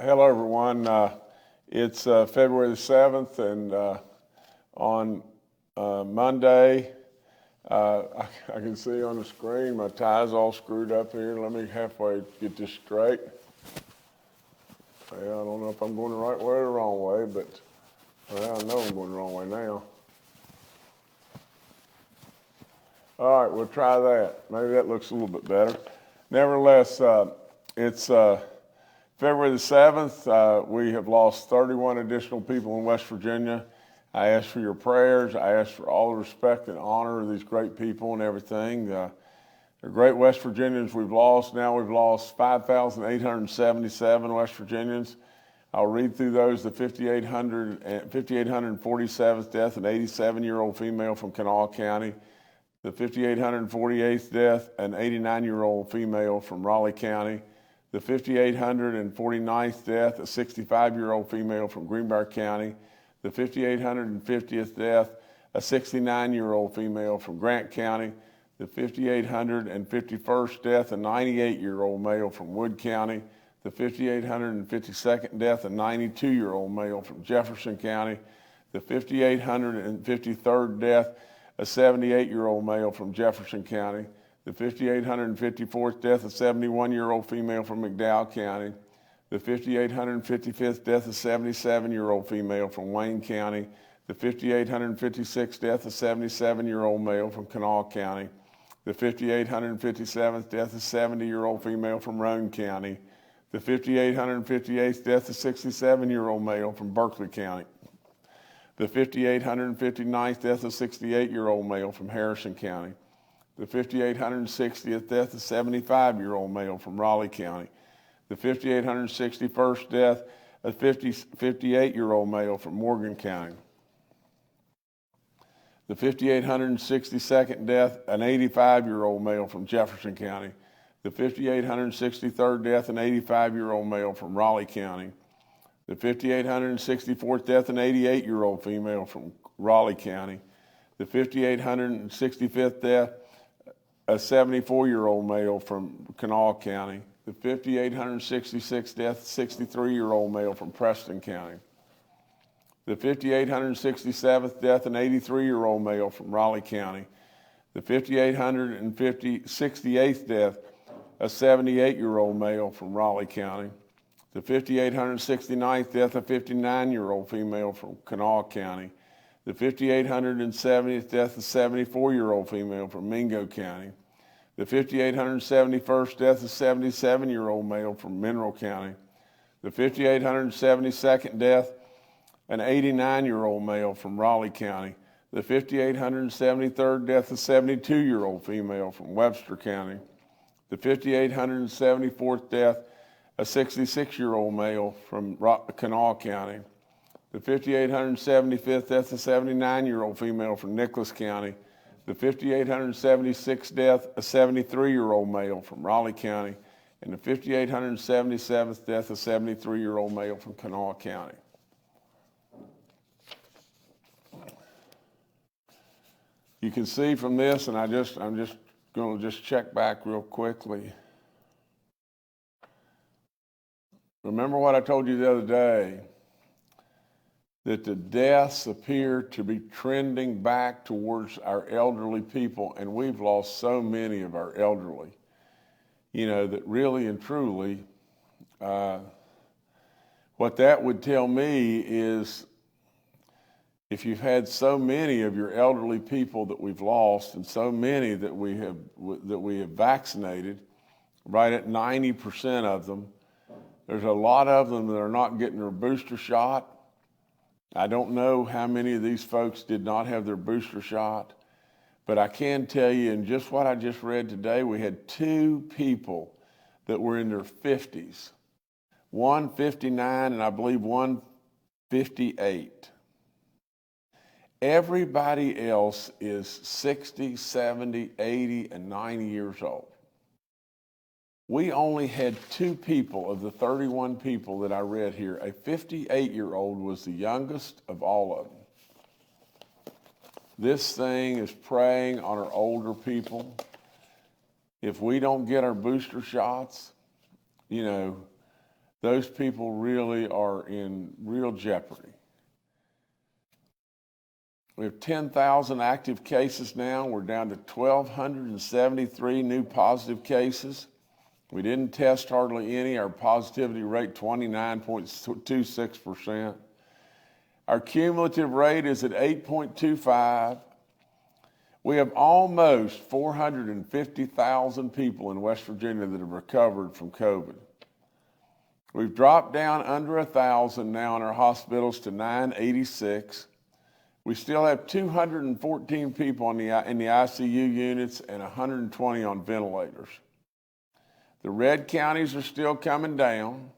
Hello, everyone. It's February the 7th, and on Monday, I can see on the screen my tie's all screwed up here. Let me halfway get this straight. Well, I don't know if I'm going the right way or the wrong way, but well, I know I'm going the wrong way now. All right, we'll try that. Maybe that looks a little bit better. Nevertheless, it's February the 7th. We have lost 31 additional people in West Virginia. I ask for your prayers. I ask for all the respect and honor of these great people and everything. The great West Virginians we've lost. Now we've lost 5,877 West Virginians. I'll read through those. The 5,847th death, an 87-year-old female from Kanawha County. The 5,848th death, an 89-year-old female from Raleigh County. The 5,849th death, a 65-year-old female from Greenbrier County. The 5,850th death, a 69-year-old female from Grant County. The 5,851st death, a 98-year-old male from Wood County. The 5,852nd death, a 92-year-old male from Jefferson County. The 5,853rd death, a 78-year-old male from Jefferson County. The 5,854th death, a 71-year-old female from McDowell County. The 5,855th death, a 77-year-old female from Wayne County. The 5,856th death, a 77-year-old male from Kanawha County. The 5,857th death, a 70-year-old female from Roane County. The 5,858th death, a 67-year-old male from Berkeley County. The 5,859th death, a 68-year-old male from Harrison County. The 5,860th death, a 75-year-old male from Raleigh County. The 5,861st death, a 58-year-old male from Morgan County. The 5,862nd death, an 85-year-old male from Jefferson County. The 5,863rd death, an 85-year-old male from Raleigh County. The 5,864th death, an 88-year-old female from Raleigh County. The 5,865th death, a 74-year-old male from Kanawha County. The 5,866th death, a 63-year-old male from Preston County. The 5,867th death, an 83-year-old male from Raleigh County. The 5,868th death, a 78-year-old male from Raleigh County. The 5,869th death, a 59-year-old female from Kanawha County. The 5,870th death, a 74-year-old female from Mingo County. The 5,871st death, a 77-year-old male from Mineral County. The 5,872nd death, an 89-year-old male from Raleigh County. The 5,873rd death, a 72-year-old female from Webster County. The 5,874th death, a 66-year-old male from Kanawha County. The 5,875th death, a 79-year-old female from Nicholas County. The 5,876th death, a 73-year-old male from Raleigh County. And the 5,877th death, a 73-year-old male from Kanawha County. You can see from this, and I'm just going to check back real quickly. Remember what I told you the other day, that the deaths appear to be trending back towards our elderly people, and we've lost so many of our elderly, that really and truly, what that would tell me is if you've had so many of your elderly people that we've lost and so many that we have vaccinated, right at 90% of them, there's a lot of them that are not getting their booster shot. I don't know how many of these folks did not have their booster shot, but I can tell you in just what I just read today, we had 2 people that were in their 50s, one 59 and I believe one 58. Everybody else is 60, 70, 80, and 90 years old. We only had 2 people of the 31 people that I read here. A 58-year-old was the youngest of all of them. This thing is preying on our older people. If we don't get our booster shots, the those people really are in real jeopardy. We have 10,000 active cases now. We're down to 1,273 new positive cases. We didn't test hardly any. Our positivity rate, 29.26%. Our cumulative rate is at 8.25. We have almost 450,000 people in West Virginia that have recovered from COVID. We've dropped down under 1,000 now in our hospitals to 986. We still have 214 people in the ICU units and 120 on ventilators. The red counties are still coming down.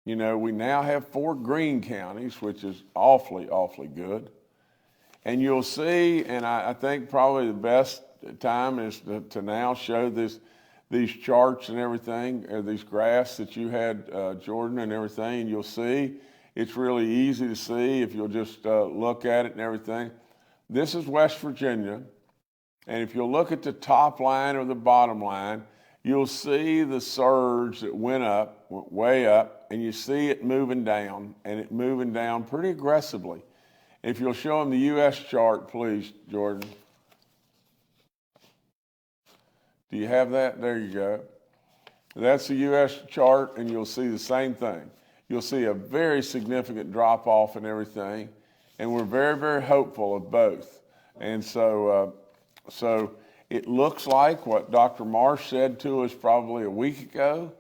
You know, we now have 4 green counties, which is awfully, awfully good. And you'll see, and I think probably the best time is to now show these charts and everything, or these graphs that you had, Jordan, and everything, and you'll see it's really easy to see if you'll just look at it and everything. This is West Virginia, and if you'll look at the top line or the bottom line, you'll see the surge that went way up, and you see it moving down, and it moving down pretty aggressively. If you'll show them the U.S. chart, please, Jordan. Do you have that? There you go. That's the U.S. chart, and you'll see the same thing. You'll see a very significant drop-off in everything, and we're very, very hopeful of both. And so it looks like what Dr. Marsh said to us probably a week ago,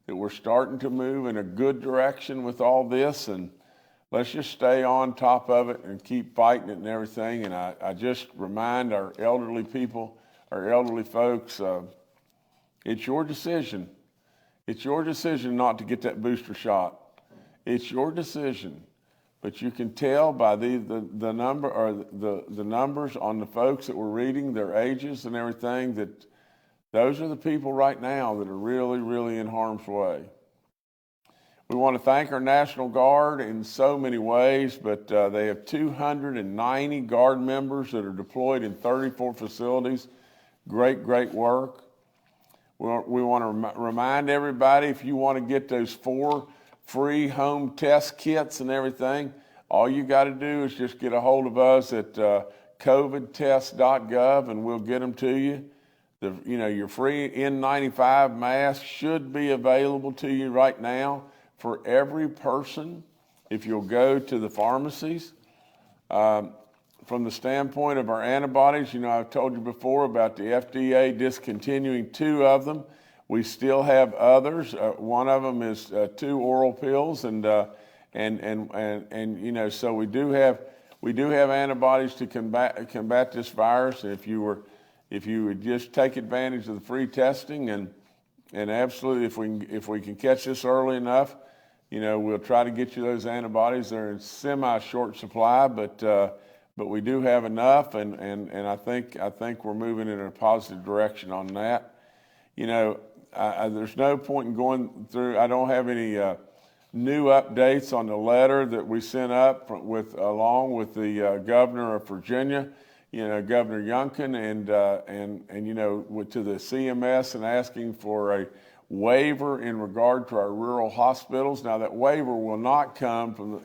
that we're starting to move in a good direction with all this, and let's just stay on top of it and keep fighting it and everything. And I just remind our elderly people, our elderly folks, it's your decision. It's your decision not to get that booster shot. It's your decision. But you can tell by the number or the numbers on the folks that we're reading, their ages and everything, that those are the people right now that are really, really in harm's way. We want to thank our National Guard in so many ways, but they have 290 Guard members that are deployed in 34 facilities. Great, great work. We want to remind everybody, if you want to get those 4 free home test kits and everything, all you got to do is just get a hold of us at covidtest.gov, and we'll get them to you. Your free N95 mask should be available to you right now for every person if you'll go to the pharmacies. From the standpoint of our antibodies, I've told you before about the FDA discontinuing 2 of them. We still have others. One of them is 2 oral pills, and so we do have antibodies to combat this virus. And if you would just take advantage of the free testing, and absolutely, if we can catch this early enough, we'll try to get you those antibodies. They're in semi-short supply, but we do have enough, and I think we're moving in a positive direction on that. There's no point in going through. I don't have any new updates on the letter that we sent up along with the governor of Virginia, Governor Youngkin, and to the CMS and asking for a waiver in regard to our rural hospitals. Now, that waiver will not come from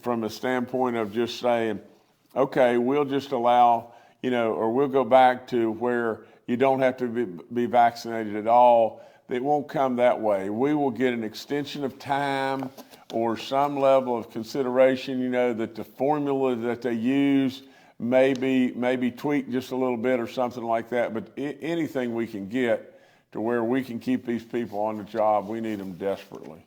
from the standpoint of just saying, okay, we'll just allow, or we'll go back to where you don't have to be vaccinated at all. It won't come that way. We will get an extension of time or some level of consideration, that the formula that they use may be tweaked just a little bit or something like that. But anything we can get to where we can keep these people on the job, we need them desperately.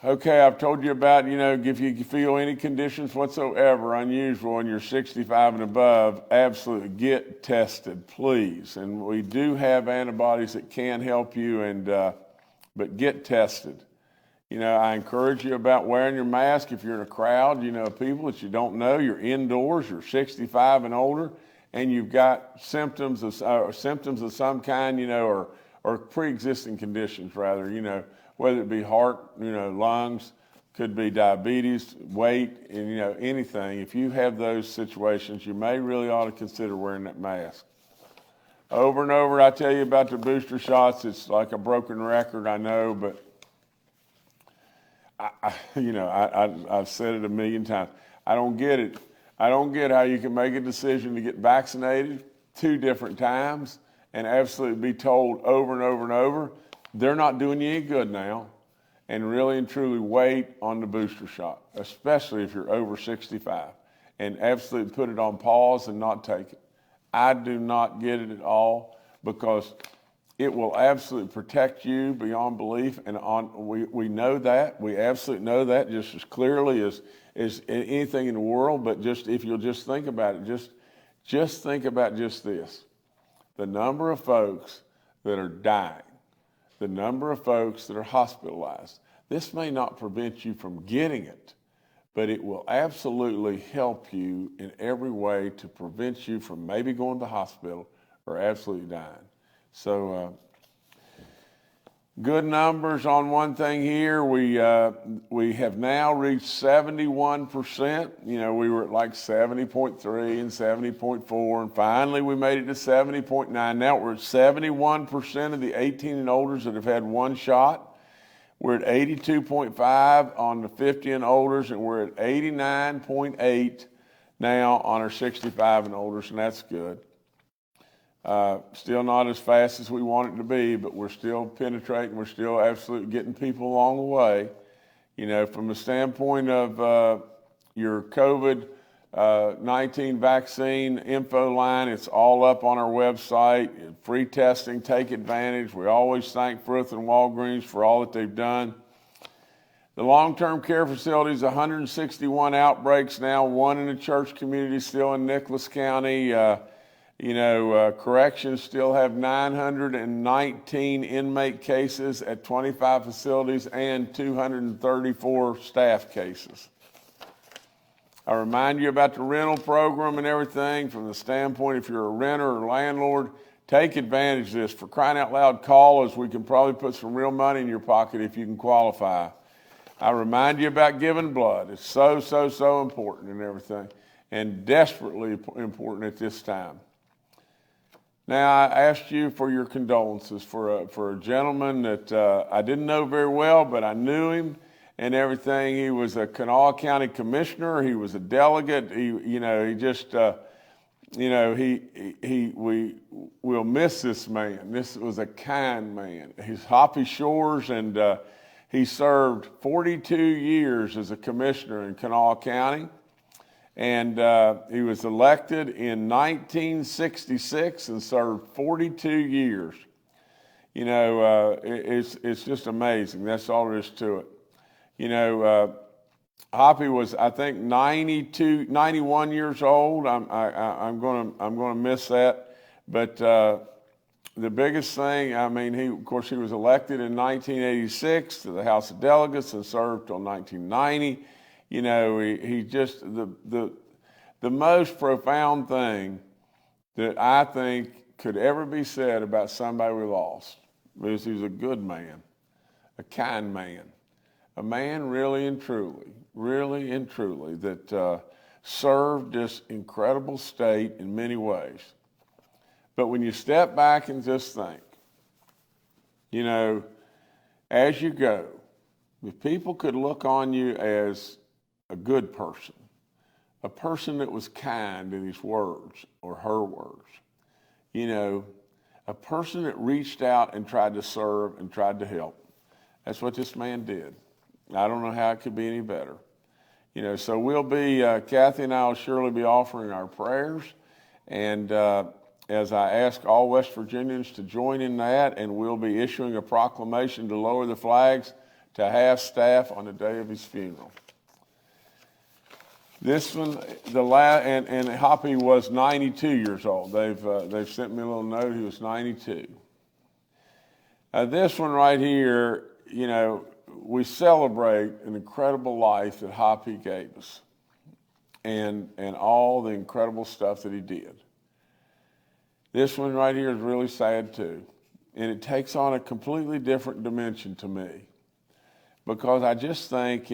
Okay, I've told you about, if you feel any conditions whatsoever unusual and you're 65 and above, absolutely get tested, please. And we do have antibodies that can help you, but get tested. I encourage you about wearing your mask if you're in a crowd, people that you don't know, you're indoors, you're 65 and older, and you've got symptoms of some kind, or pre-existing conditions rather, whether it be heart, lungs, could be diabetes, weight, and anything. If you have those situations, you may really ought to consider wearing that mask. Over and over, I tell you about the booster shots. It's like a broken record, I know, but I've said it a million times. I don't get it. I don't get how you can make a decision to get vaccinated 2 different times and absolutely be told over and over and over, they're not doing you any good now, and really and truly wait on the booster shot, especially if you're over 65, and absolutely put it on pause and not take it. I do not get it at all, because it will absolutely protect you beyond belief, and we know that. We absolutely know that just as clearly as anything in the world. But just if you'll just think about it, just think about just this: the number of folks that are dying, the number of folks that are hospitalized. This may not prevent you from getting it, but it will absolutely help you in every way to prevent you from maybe going to the hospital or absolutely dying. So good numbers on one thing here. We have now reached 71%. We were at like 70.3 and 70.4, and finally we made it to 70.9. Now we're at 71% of the 18 and olders that have had 1 shot. We're at 82.5 on the 50 and olders, and we're at 89.8 now on our 65 and olders, and that's good. Still not as fast as we want it to be, but we're still penetrating. We're still absolutely getting people along the way. From the standpoint of your COVID-19 vaccine info line, it's all up on our website. Free testing, take advantage. We always thank Frith and Walgreens for all that they've done. The long-term care facilities, 161 outbreaks now, 1 in the church community, still in Nicholas County. Corrections still have 919 inmate cases at 25 facilities and 234 staff cases. I remind you about the rental program and everything. From the standpoint, if you're a renter or landlord, take advantage of this. For crying out loud, call us. We can probably put some real money in your pocket if you can qualify. I remind you about giving blood. It's so, so, so important and everything, and desperately important at this time. Now, I asked you for your condolences for a gentleman that I didn't know very well, but I knew him and everything. He was a Kanawha County commissioner. He was a delegate. We'll miss this man. This was a kind man. He's Hoppy Shores, and he served 42 years as a commissioner in Kanawha County. And he was elected in 1966 and served 42 years. It's just amazing. That's all there is to it. Hoppy was, I think, 91 years old. I'm gonna miss that. But the biggest thing, of course, he was elected in 1986 to the House of Delegates and served till 1990. He just, the most profound thing that I think could ever be said about somebody we lost was he was a good man, a kind man, a man really and truly that served this incredible state in many ways. But when you step back and just think, as you go, if people could look on you as a good person, a person that was kind in his words or her words, a person that reached out and tried to serve and tried to help. That's what this man did. I don't know how it could be any better. So we'll be, Kathy and I will surely be offering our prayers, and as I ask all West Virginians to join in that, and we'll be issuing a proclamation to lower the flags to half staff on the day of his funeral. This one, and Hoppy was 92 years old. They've sent me a little note. He was 92. This one right here, we celebrate an incredible life that Hoppy gave us, and all the incredible stuff that he did. This one right here is really sad too, and it takes on a completely different dimension to me, because I just think,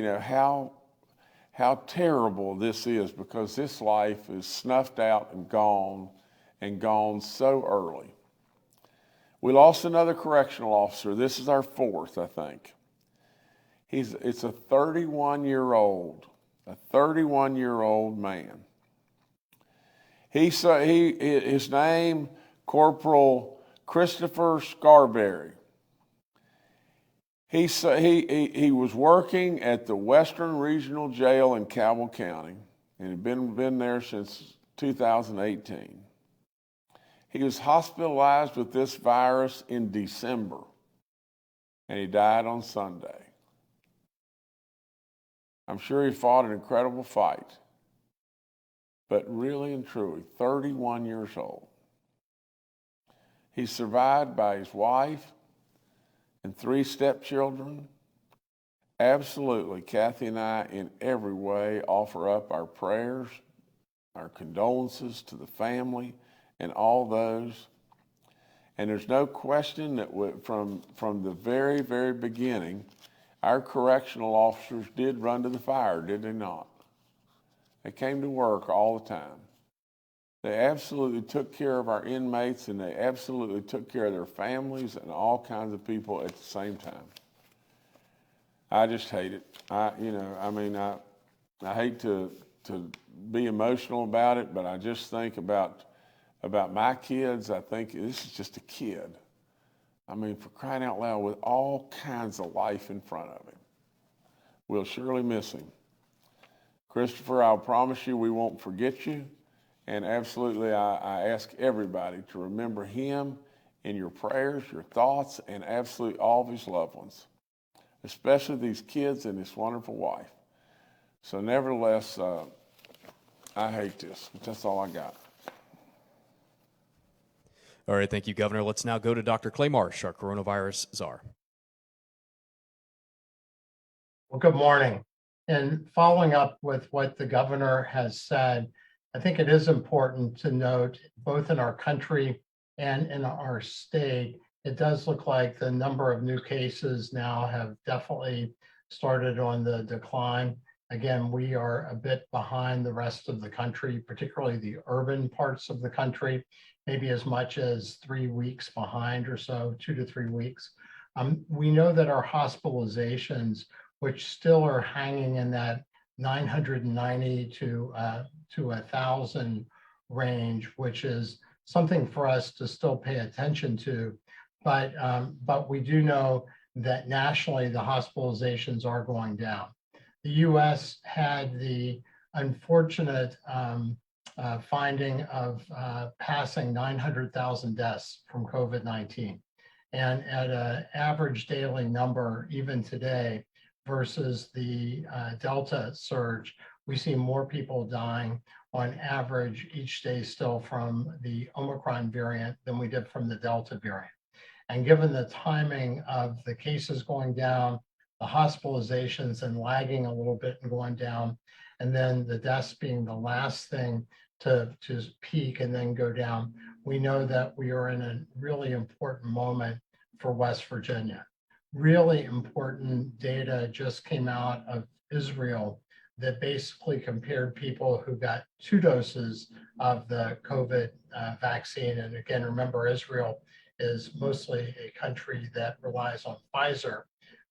how terrible this is, because this life is snuffed out and gone so early. We lost another correctional officer. This is our fourth, I think. It's a 31-year-old man. His name, Corporal Christopher Scarberry. He was working at the Western Regional Jail in Cabell County and had been there since 2018. He was hospitalized with this virus in December, and he died on Sunday. I'm sure he fought an incredible fight, but really and truly, 31 years old. He's survived by his wife and 3 stepchildren. Absolutely, Kathy and I, in every way, offer up our prayers, our condolences to the family and all those. And there's no question that from the very, very beginning, our correctional officers did run to the fire, did they not? They came to work all the time. They absolutely took care of our inmates, and they absolutely took care of their families and all kinds of people at the same time. I just hate it. I hate to be emotional about it, but I just think about my kids. I think this is just a kid. I mean, for crying out loud, with all kinds of life in front of him. We'll surely miss him. Christopher, I'll promise you we won't forget you. And absolutely, I ask everybody to remember him in your prayers, your thoughts, and absolutely all of his loved ones, especially these kids and his wonderful wife. So nevertheless, I hate this. That's all I got. All right, thank you, Governor. Let's now go to Dr. Clay Marsh, our coronavirus czar. Well, good morning. And following up with what the governor has said, I think it is important to note, both in our country and in our state, it does look like the number of new cases now have definitely started on the decline. Again, we are a bit behind the rest of the country, particularly the urban parts of the country, maybe as much as 3 weeks behind or so, 2 to 3 weeks. We know that our hospitalizations, which still are hanging in that 990 to 1,000 range, which is something for us to still pay attention to. But we do know that nationally the hospitalizations are going down. The U.S. had the unfortunate finding of passing 900,000 deaths from COVID-19. And at an average daily number, even today, versus the Delta surge, we see more people dying on average each day still from the Omicron variant than we did from the Delta variant. And given the timing of the cases going down, the hospitalizations and lagging a little bit and going down, and then the deaths being the last thing to peak and then go down, we know that we are in a really important moment for West Virginia. Really important data just came out of Israel that basically compared people who got 2 doses of the COVID vaccine. And again, remember, Israel is mostly a country that relies on Pfizer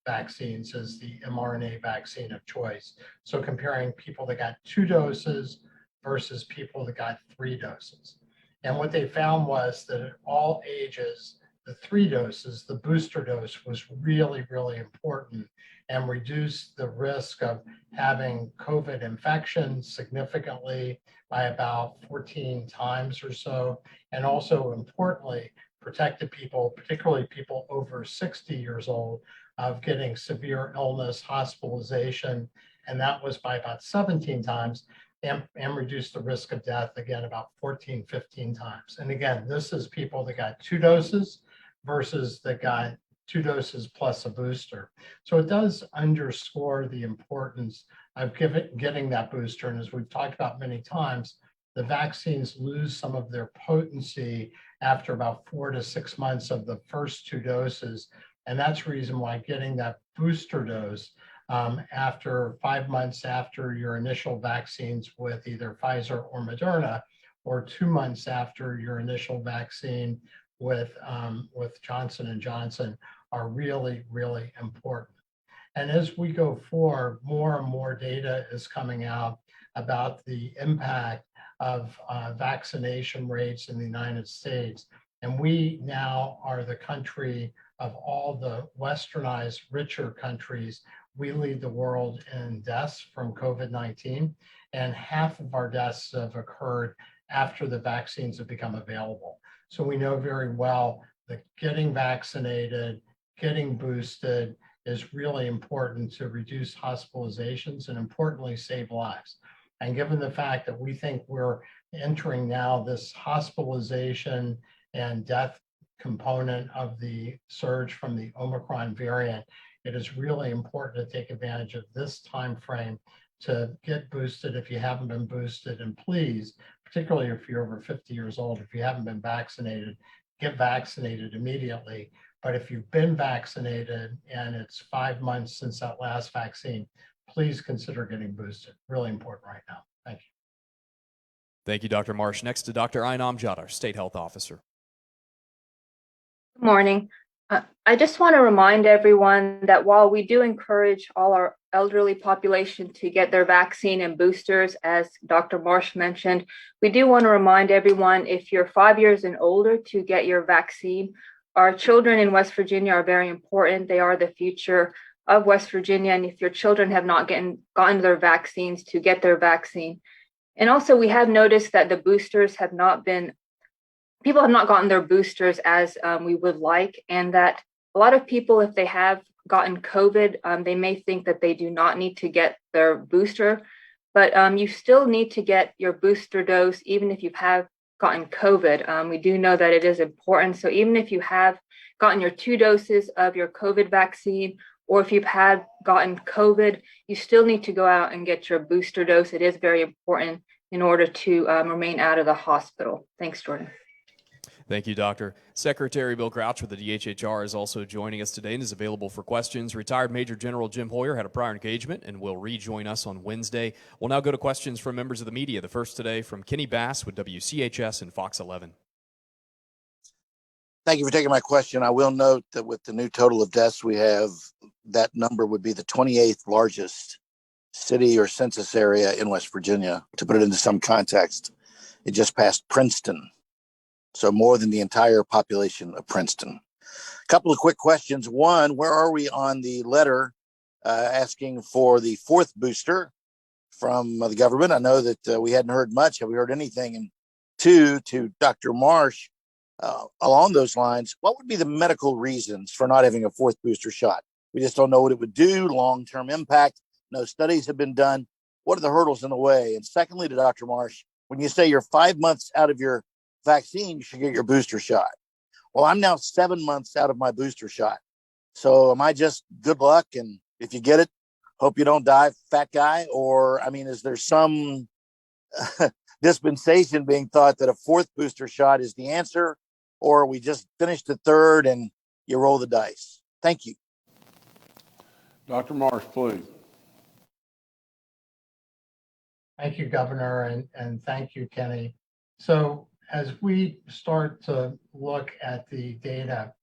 vaccines as the mRNA vaccine of choice. So comparing people that got 2 doses versus people that got 3 doses. And what they found was that at all ages, the 3 doses, the booster dose, was really, really important and reduced the risk of having COVID infection significantly by about 14 times or so. And also importantly, protected people, particularly people over 60 years old, of getting severe illness, hospitalization, and that was by about 17 times, and reduced the risk of death, again, about 14, 15 times. And again, this is people that got 2 doses versus that got 2 doses plus a booster. So it does underscore the importance of getting that booster. And as we've talked about many times, the vaccines lose some of their potency after about 4 to 6 months of the first 2 doses. And that's the reason why getting that booster dose after 5 months after your initial vaccines with either Pfizer or Moderna, or 2 months after your initial vaccine with Johnson and Johnson are really, really important. And as we go forward, more and more data is coming out about the impact of vaccination rates in the United States. And we now are the country of all the westernized, richer countries. We lead the world in deaths from COVID-19, and half of our deaths have occurred after the vaccines have become available. So we know very well that getting vaccinated, getting boosted is really important to reduce hospitalizations and importantly, save lives. And given the fact that we think we're entering now this hospitalization and death component of the surge from the Omicron variant, it is really important to take advantage of this time frame to get boosted if you haven't been boosted. And please, particularly if you're over 50 years old, if you haven't been vaccinated, get vaccinated immediately. But if you've been vaccinated and it's 5 months since that last vaccine, please consider getting boosted. Really important right now. Thank you. Thank you, Dr. Marsh. Next to Dr. Ainam Jadar, State Health Officer. Good morning. I just want to remind everyone that while we do encourage all our elderly population to get their vaccine and boosters, as Dr. Marsh mentioned, we do want to remind everyone, if you're 5 years and older, to get your vaccine. Our children in West Virginia are very important. They are the future of West Virginia. And if your children have not gotten their vaccines, to get their vaccine. And also, we have noticed that the boosters have not been, people have not gotten their boosters as we would like. And that a lot of people, if they have gotten COVID, they may think that they do not need to get their booster. But you still need to get your booster dose, even if you have gotten COVID. We do know that it is important. So even if you have gotten your 2 doses of your COVID vaccine, or if you've gotten COVID, you still need to go out and get your booster dose. It is very important in order to remain out of the hospital. Thanks, Jordan. Thank you, Doctor. Secretary Bill Crouch with the DHHR is also joining us today and is available for questions. Retired Major General Jim Hoyer had a prior engagement and will rejoin us on Wednesday. We'll now go to questions from members of the media. The first today from Kenny Bass with WCHS and Fox 11. Thank you for taking my question. I will note that with the new total of deaths we have, that number would be the 28th largest city or census area in West Virginia. To put it into some context, it just passed Princeton. So more than the entire population of Princeton. A couple of quick questions. One, where are we on the letter asking for the 4th booster from the government? I know that we hadn't heard much. Have we heard anything? And 2, to Dr. Marsh, along those lines, what would be the medical reasons for not having a 4th booster shot? We just don't know what it would do, long-term impact. No studies have been done. What are the hurdles in the way? And secondly, to Dr. Marsh, when you say you're 5 months out of your vaccine, you should get your booster shot. Well, I'm now 7 months out of my booster shot. So am I just good luck? And if you get it, hope you don't die, fat guy? Or, I mean, is there some dispensation being thought that a 4th booster shot is the answer? Or we just finished the 3rd and you roll the dice? Thank you. Dr. Marsh, please. Thank you, Governor, and thank you, Kenny. So as we start to look at the data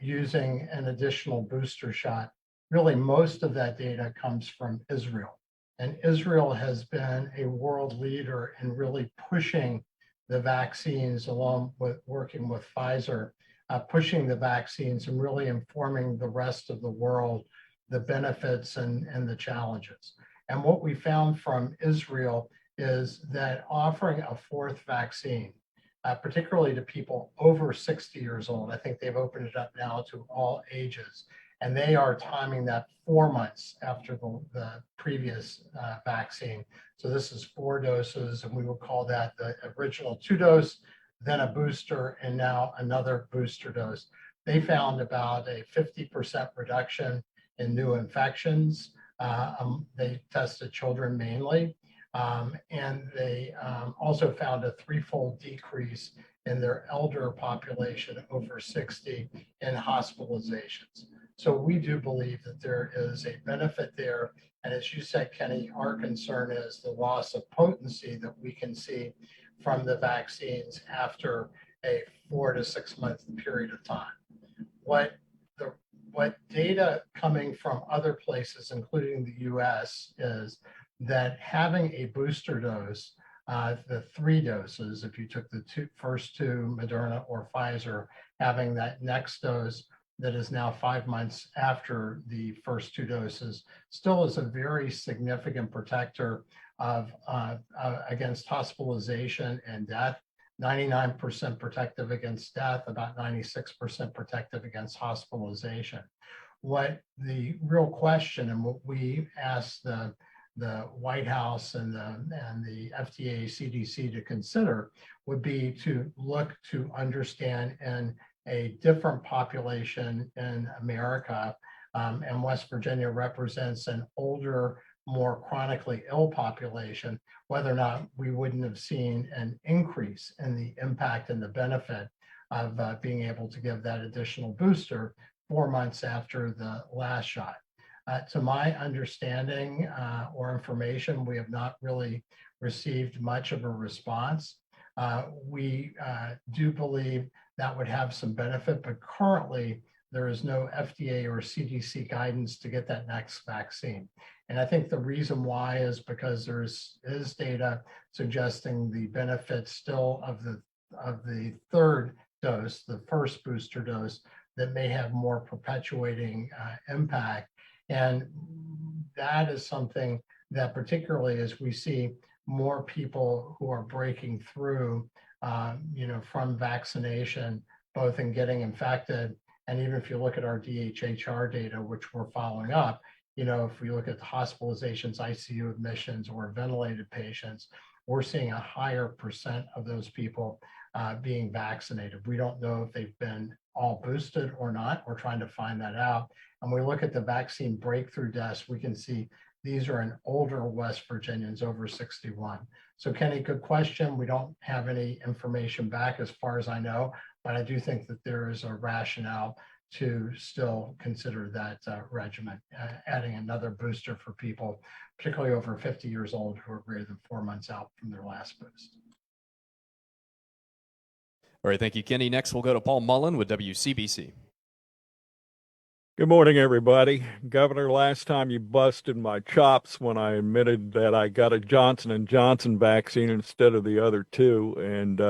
using an additional booster shot, really most of that data comes from Israel. And Israel has been a world leader in really pushing the vaccines, along with working with Pfizer, pushing the vaccines and really informing the rest of the world the benefits and the challenges. And what we found from Israel is that offering a 4th vaccine, particularly to people over 60 years old, I think they've opened it up now to all ages, and they are timing that 4 months after the previous vaccine. So this is 4 doses, and we would call that the original 2 dose, then a booster, and now another booster dose. They found about a 50% reduction in new infections. They tested children mainly, and they also found a 3-fold decrease in their elder population over 60 in hospitalizations. So we do believe that there is a benefit there. And as you said, Kenny, our concern is the loss of potency that we can see from the vaccines after a 4 to 6 month period of time. What data coming from other places, including the US, is that having a booster dose, the 3 doses, if you took the first two, Moderna or Pfizer, having that next dose that is now 5 months after the first 2 doses, still is a very significant protector of against hospitalization and death. 99% protective against death, about 96% protective against hospitalization. What the real question, and what we asked the White House and the FDA, CDC to consider, would be to look to understand in a different population in America, and West Virginia represents an older, more chronically ill population, whether or not we wouldn't have seen an increase in the impact and the benefit of being able to give that additional booster 4 months after the last shot. To my understanding or information, we have not really received much of a response. We do believe that would have some benefit, but currently there is no FDA or CDC guidance to get that next vaccine. And I think the reason why is because there is data suggesting the benefits still of the 3rd dose, the first booster dose, that may have more perpetuating impact. And that is something that, particularly as we see more people who are breaking through, from vaccination, both in getting infected, and even if you look at our DHHR data, which we're following up, if we look at the hospitalizations, ICU admissions, or ventilated patients, we're seeing a higher percent of those people being vaccinated. We don't know if they've been all boosted or not. We're trying to find that out. And we look at the vaccine breakthrough deaths, we can see these are in older West Virginians over 61. So Kenny, good question. We don't have any information back as far as I know, but I do think that there is a rationale to still consider that regimen, adding another booster for people, particularly over 50 years old who are greater than 4 months out from their last boost. All right, thank you, Kenny. Next, we'll go to Paul Mullen with WCBC. Good morning, everybody. Governor, last time you busted my chops when I admitted that I got a Johnson & Johnson vaccine instead of the other two. And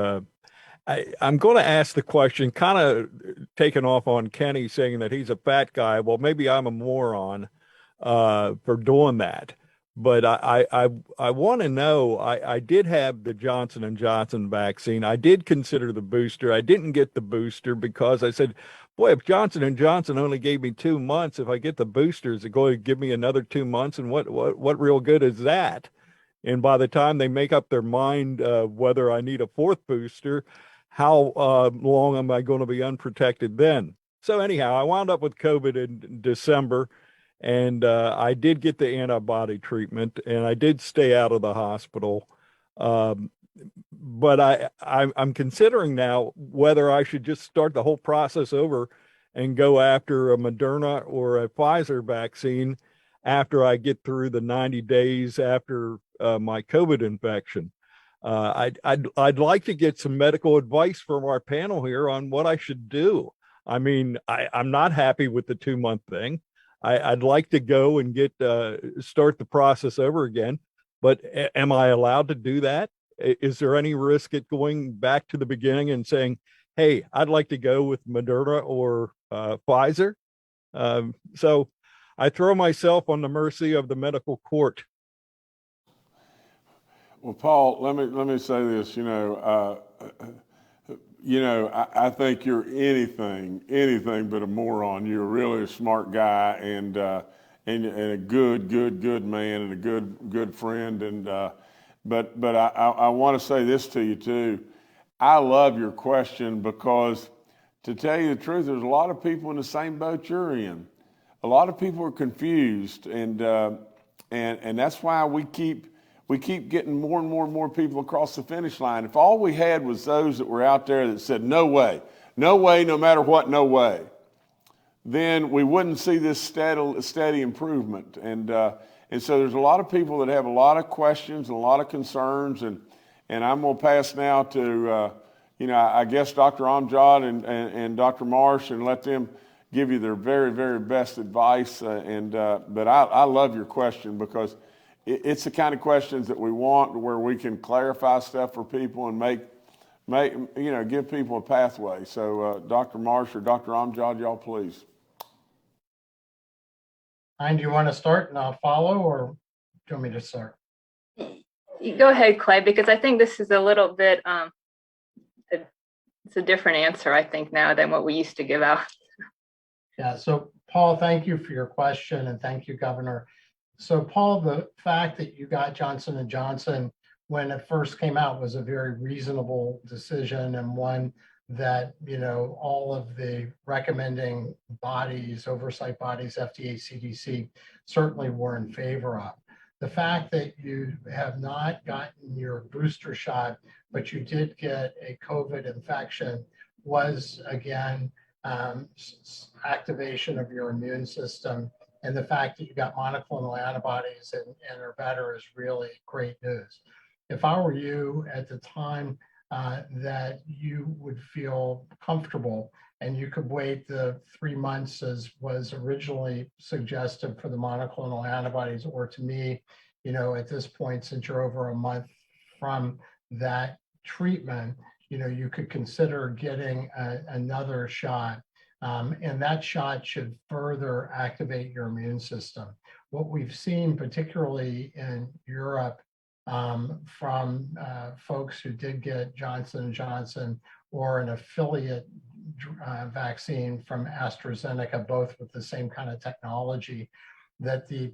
I'm going to ask the question, kind of taking off on Kenny saying that he's a fat guy. Well, maybe I'm a moron for doing that. But I want to know, I did have the Johnson & Johnson vaccine. I did consider the booster. I didn't get the booster because I said, boy, if Johnson & Johnson only gave me 2 months, if I get the booster, is it going to give me another 2 months? And what real good is that? And by the time they make up their mind whether I need a 4th booster, how long am I going to be unprotected then? So anyhow, I wound up with COVID in December, and I did get the antibody treatment, and I did stay out of the hospital. But I'm considering now whether I should just start the whole process over and go after a Moderna or a Pfizer vaccine after I get through the 90 days after my COVID infection. I'd like to get some medical advice from our panel here on what I should do. I mean, I'm not happy with the 2-month thing. I'd like to go and start the process over again, but am I allowed to do that? Is there any risk at going back to the beginning and saying, hey, I'd like to go with Moderna or Pfizer? So I throw myself on the mercy of the medical court. Well, Paul, let me say this. I think you're anything but a moron. You're really a smart guy and a good man and a good friend. And but I want to say this to you too. I love your question because, to tell you the truth, there's a lot of people in the same boat you're in. A lot of people are confused, and that's why we keep getting more and more people across the finish line. If all we had was those that were out there that said, no way, no matter what, no way, then we wouldn't see this steady improvement. And so there's a lot of people that have a lot of questions and a lot of concerns, and I'm going to pass now to I guess Dr. Amjad and Dr. Marsh, and let them give you their very, very best advice. But I love your question, because it's the kind of questions that we want, where we can clarify stuff for people and give people a pathway. So Dr. Marsh or Dr. Amjad, y'all please. And do you want to start and I'll follow, or do you want me to start? You go ahead, Clay, because I think this is a little bit, it's a different answer, I think, now than what we used to give out. Yeah, so Paul, thank you for your question, and thank you, Governor. So Paul, the fact that you got Johnson & Johnson when it first came out was a very reasonable decision, and one that, all of the recommending bodies, oversight bodies, FDA, CDC, certainly were in favor of. The fact that you have not gotten your booster shot, but you did get a COVID infection, was, again, activation of your immune system. And the fact that you got monoclonal antibodies and are better is really great news. If I were you at the time, that you would feel comfortable and you could wait the 3 months as was originally suggested for the monoclonal antibodies, or to me, at this point, since you're over a month from that treatment, you could consider getting another shot. And that shot should further activate your immune system. What we've seen, particularly in Europe, from folks who did get Johnson & Johnson or an affiliate vaccine from AstraZeneca, both with the same kind of technology, that the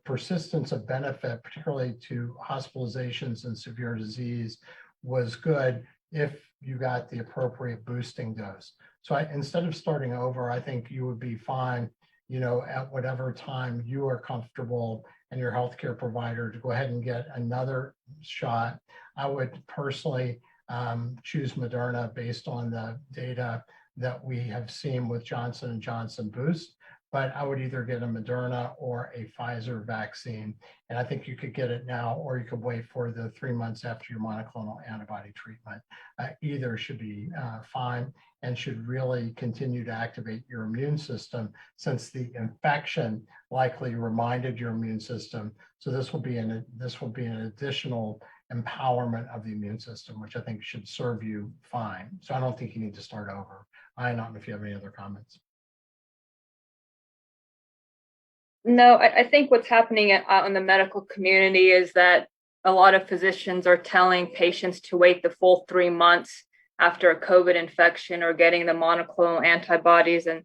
persistence of benefit, particularly to hospitalizations and severe disease, was good if you got the appropriate boosting dose. So instead of starting over, I think you would be fine, at whatever time you are comfortable and your healthcare provider to go ahead and get another shot. I would personally choose Moderna based on the data that we have seen with Johnson & Johnson boost, but I would either get a Moderna or a Pfizer vaccine. And I think you could get it now, or you could wait for the 3 months after your monoclonal antibody treatment. Either should be fine and should really continue to activate your immune system, since the infection likely reminded your immune system. So this will be an additional empowerment of the immune system, which I think should serve you fine. So I don't think you need to start over. I don't know if you have any other comments. No, I think what's happening out in the medical community is that a lot of physicians are telling patients to wait the full 3 months after a COVID infection or getting the monoclonal antibodies. And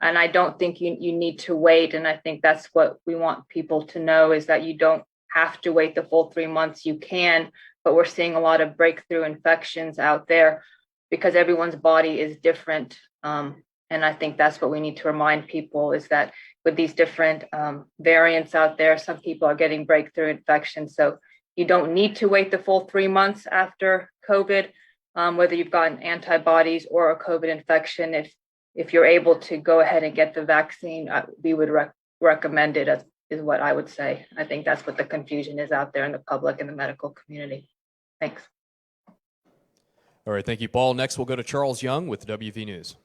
I don't think you need to wait. And I think that's what we want people to know, is that you don't have to wait the full 3 months. You can, but we're seeing a lot of breakthrough infections out there because everyone's body is different. And I think that's what we need to remind people, is that with these different variants out there, some people are getting breakthrough infections. So you don't need to wait the full 3 months after COVID, whether you've gotten antibodies or a COVID infection. If you're able to go ahead and get the vaccine, we would recommend it, is what I would say. I think that's what the confusion is out there in the public and the medical community. Thanks. All right, thank you, Paul. Next, we'll go to Charles Young with WV News.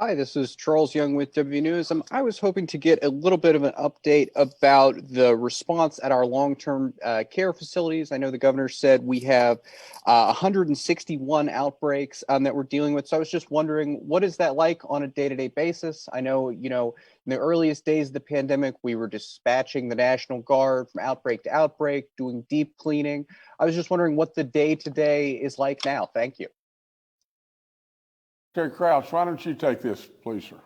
Hi, this is Charles Young with WV News. I was hoping to get a little bit of an update about the response at our long-term care facilities. I know the governor said we have 161 outbreaks that we're dealing with. So I was just wondering, what is that like on a day-to-day basis? I know, in the earliest days of the pandemic, we were dispatching the National Guard from outbreak to outbreak, doing deep cleaning. I was just wondering what the day-to-day is like now. Thank you. Terry Crouch, why don't you take this, please, sir?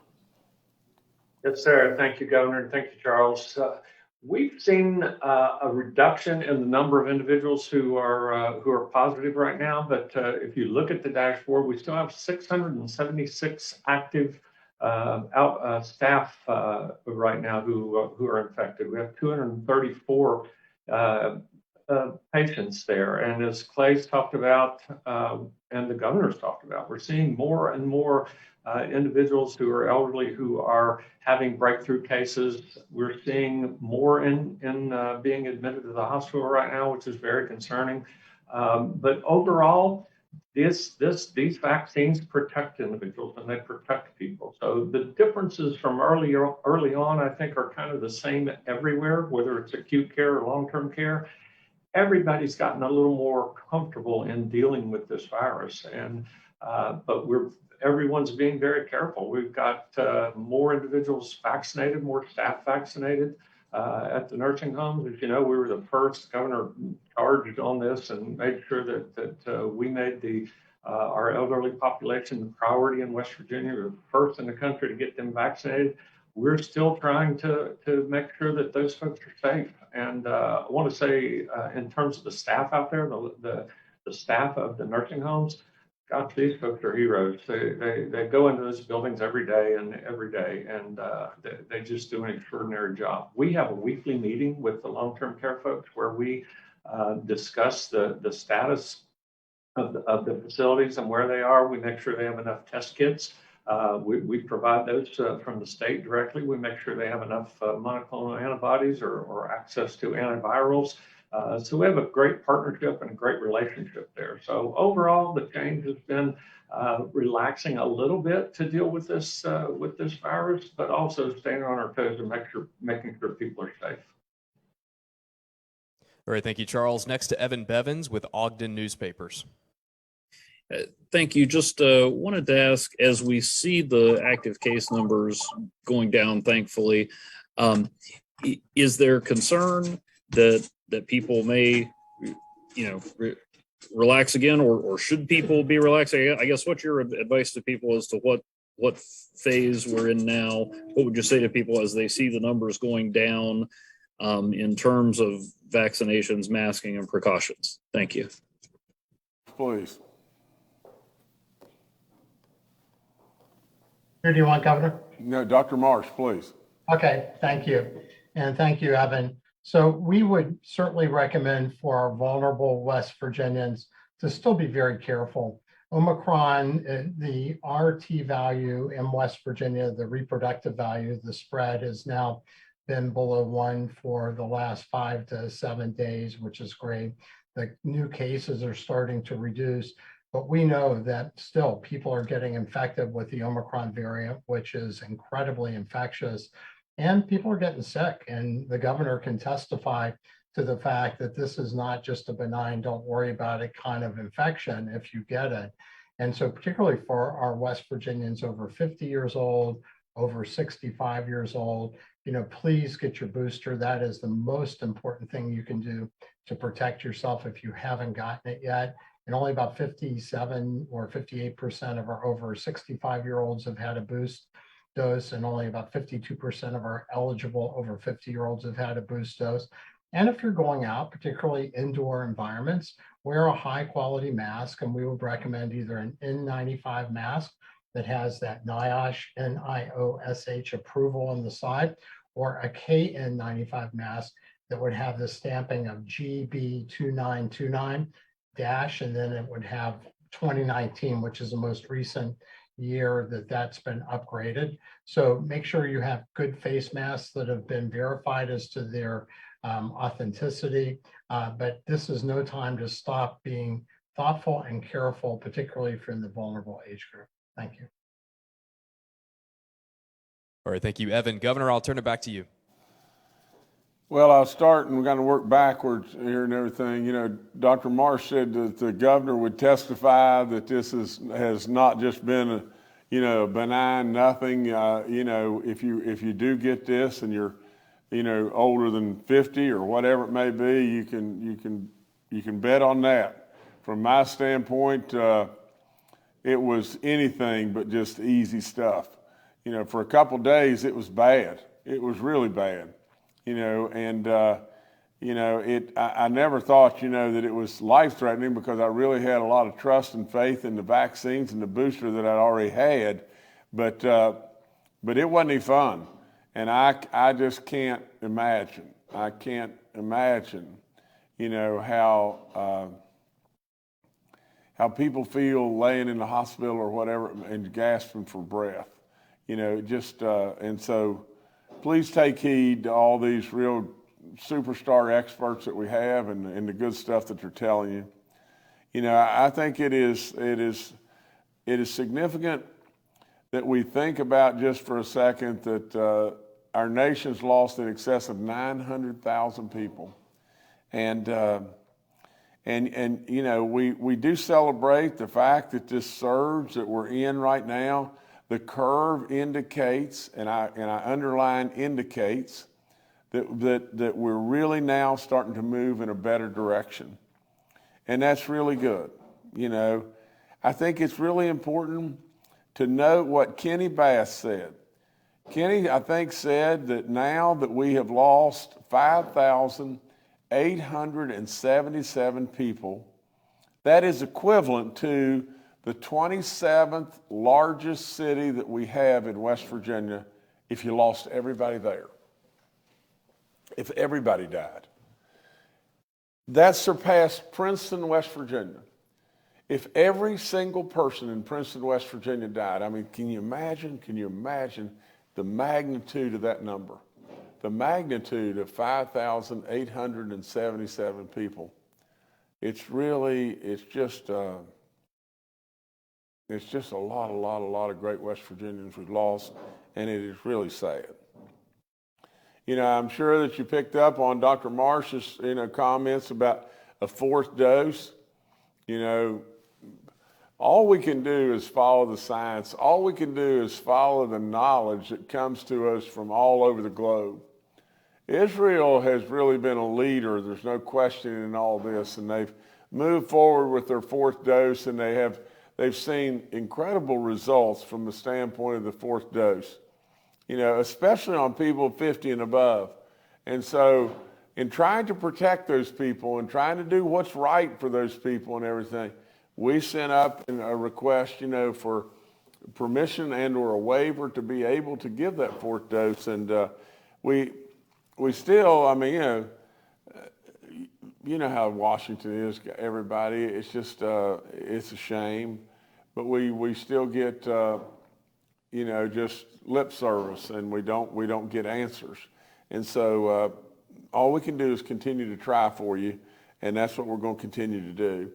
Yes, sir. Thank you, Governor, and thank you, Charles. We've seen a reduction in the number of individuals who are positive right now, but if you look at the dashboard, we still have 676 active staff right now who are infected. We have 234 patients there, and as Clay's talked about and the governor's talked about, we're seeing more and more individuals who are elderly who are having breakthrough cases. We're seeing more in being admitted to the hospital right now, which is very concerning. But overall, these vaccines protect individuals and they protect people. So the differences from early on, I think, are kind of the same everywhere, whether it's acute care or long-term care. Everybody's gotten a little more comfortable in dealing with this virus, and but everyone's being very careful. We've got more individuals vaccinated, more staff vaccinated at the nursing homes. As you know, we were the first. The governor charged on this and made sure that we made our elderly population the priority in West Virginia. We were the first in the country to get them vaccinated. We're still trying to make sure that those folks are safe. And I want to say, in terms of the staff out there, the staff of the nursing homes, gosh, these folks are heroes. They go into those buildings every day, and they just do an extraordinary job. We have a weekly meeting with the long-term care folks where we discuss the status of the facilities and where they are. We make sure they have enough test kits. We provide those from the state directly. We make sure they have enough monoclonal antibodies or access to antivirals. So we have a great partnership and a great relationship there. So overall, the change has been relaxing a little bit to deal with this virus, but also staying on our toes and making sure people are safe. All right, thank you, Charles. Next to Evan Bevins with Ogden Newspapers. Thank you. Just wanted to ask, as we see the active case numbers going down, thankfully, is there concern that people may, relax again, or should people be relaxing? I guess what's your advice to people as to what phase we're in now? What would you say to people as they see the numbers going down in terms of vaccinations, masking, and precautions? Thank you. Please. Who do you want, Governor? No, Dr. Marsh, please. Okay, thank you. And thank you, Evan. So we would certainly recommend for our vulnerable West Virginians to still be very careful. Omicron, the RT value in West Virginia, the reproductive value, the spread has now been below 1 for the last 5 to 7 days, which is great. The new cases are starting to reduce, but we know that still people are getting infected with the Omicron variant, which is incredibly infectious, and people are getting sick. And the governor can testify to the fact that this is not just a benign, don't worry about it kind of infection if you get it. And so particularly for our West Virginians over 50 years old, over 65 years old, please get your booster. That is the most important thing you can do to protect yourself if you haven't gotten it yet. And only about 57 or 58% of our over 65-year-olds have had a boost dose, and only about 52% of our eligible over 50-year-olds have had a boost dose. And if you're going out, particularly indoor environments, wear a high-quality mask, and we would recommend either an N95 mask that has that NIOSH, N-I-O-S-H approval on the side, or a KN95 mask that would have the stamping of GB2929 dash, and then it would have 2019, which is the most recent year that's been upgraded. So make sure you have good face masks that have been verified as to their authenticity. But this is no time to stop being thoughtful and careful, particularly if you're in the vulnerable age group. Thank you. All right, thank you, Evan. Governor, I'll turn it back to you. Well, I'll start, and we're going to work backwards here and everything. Dr. Marsh said that the governor would testify that this has not just been a benign nothing. If you do get this and you're older than 50 or whatever it may be, you can bet on that. From my standpoint, it was anything but just easy stuff. For a couple of days, it was bad. It was really bad. I never thought, that it was life-threatening, because I really had a lot of trust and faith in the vaccines and the booster that I'd already had, but it wasn't any fun. And I just can't imagine. I can't imagine, how people feel laying in the hospital or whatever and gasping for breath, and so please take heed to all these real superstar experts that we have and the good stuff that they're telling you. I think it is significant that we think about just for a second that our nation's lost in excess of 900,000 people. And we do celebrate the fact that this surge that we're in right now, the curve indicates, and I underline indicates, that we're really now starting to move in a better direction. And that's really good. I think it's really important to note what Kenny Bass said. Kenny, I think, said that now that we have lost 5,877 people, that is equivalent to the 27th largest city that we have in West Virginia if you lost everybody there. If everybody died. That surpassed Princeton, West Virginia. If every single person in Princeton, West Virginia died, I mean, can you imagine the magnitude of that number? The magnitude of 5,877 people. It's just a lot of great West Virginians we've lost, and it is really sad. I'm sure that you picked up on Dr. Marsh's, comments about a fourth dose. All we can do is follow the science. All we can do is follow the knowledge that comes to us from all over the globe. Israel has really been a leader. There's no question in all this, and they've moved forward with their fourth dose, and they've seen incredible results from the standpoint of the fourth dose. Especially on people 50 and above. And so in trying to protect those people and trying to do what's right for those people and everything, we sent up a request, for permission and or a waiver to be able to give that fourth dose. And we still, you know how Washington is, everybody. It's just, it's a shame. But we still get, just lip service, and we don't get answers. And so all we can do is continue to try for you, and that's what we're going to continue to do.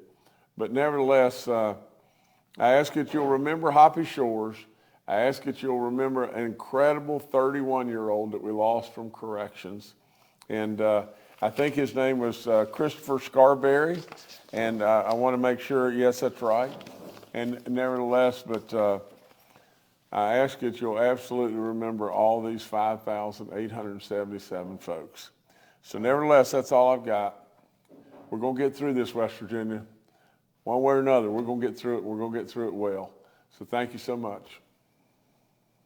But nevertheless, I ask that you'll remember Hoppy Shores. I ask that you'll remember an incredible 31-year-old that we lost from corrections. And I think his name was Christopher Scarberry, and I want to make sure, yes, that's right. And nevertheless, but I ask that you'll absolutely remember all these 5,877 folks. So nevertheless, that's all I've got. We're going to get through this, West Virginia. One way or another, we're going to get through it. We're going to get through it well. So thank you so much.